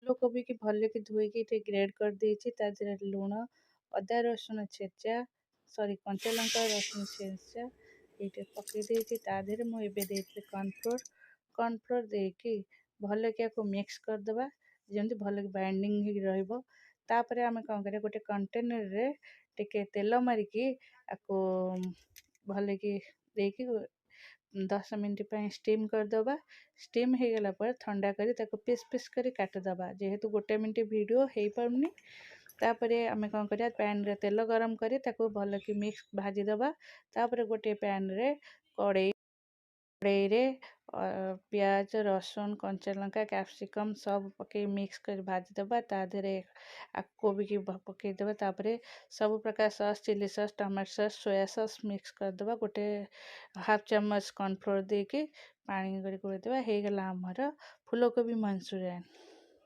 ଫୁଲକୋବି କି ଭଲକି ଧୋଇକି ଟିକେ ଗ୍ରେଡ୍ କରିଦେଇଛି। ତା ଦେହରେ ଲୁଣ, ଅଦା ରସୁଣ ଛେଚା, ସରି କଞ୍ଚା ଲଙ୍କା ରସୁଣ ଛେଚା ଏଇଟା ପକେଇ ଦେଇଛି। ତା ଦେହରେ ମୁଁ ଏବେ ଦେଇଥିଲି କର୍ଣ୍ଣଫ୍ଲୋର ଦେଇକି ଭଲକି ଆକୁ ମିକ୍ସ କରିଦେବା, ଯେମିତି ଭଲକି ବାଇଣ୍ଡିଙ୍ଗ ହେଇକି ରହିବ। ତାପରେ ଆମେ କ'ଣ କରିବା, ଗୋଟେ କଣ୍ଟେନରରେ ଟିକେ ତେଲ ମାରିକି ଆକୁ ଭଲକି ଦେଇକି 10 ମିନିଟ୍ ପାଇଁ ଷ୍ଟିମ୍ କରିଦେବା। ଷ୍ଟିମ୍ ହେଇଗଲା ପରେ ଥଣ୍ଡା କରି ତାକୁ ପିସ୍ ପିସ୍ କରି କାଟିଦେବା। ଯେହେତୁ 1 ମିନିଟ୍ ଭିଡ଼ିଓ ହେଇପାରୁନି, ତାପରେ ଆମେ କ'ଣ କରିବା, ପ୍ୟାନ୍ରେ ତେଲ ଗରମ କରି ତାକୁ ଭଲକି ଭାଜିଦେବା। ତାପରେ ଗୋଟିଏ ପ୍ୟାନ୍ରେ କଡ଼େଇରେ ପିଆଜ, ରସୁଣ, କଞ୍ଚାଲଙ୍କା, କ୍ୟାପ୍ସିକମ୍ ସବୁ ପକେଇ ମିକ୍ସ କରି ଭାଜିଦେବା। ତା ଦେହରେ କୋବିକି ପକେଇଦେବା। ତାପରେ ସବୁ ପ୍ରକାର sauce, chilli sauce, tomato sauce, soya sauce mix କରିଦେବା। ଗୋଟେ ହାଫ୍ ଚାମଚ କର୍ଣ୍ଣଫ୍ଲୋର ଦେଇକି ପାଣି କରି ଗୋଳେଇଦେବା। ହେଇଗଲା ଆମର ଫୁଲକୋବି ମଞ୍ଚୁରିଆନ୍।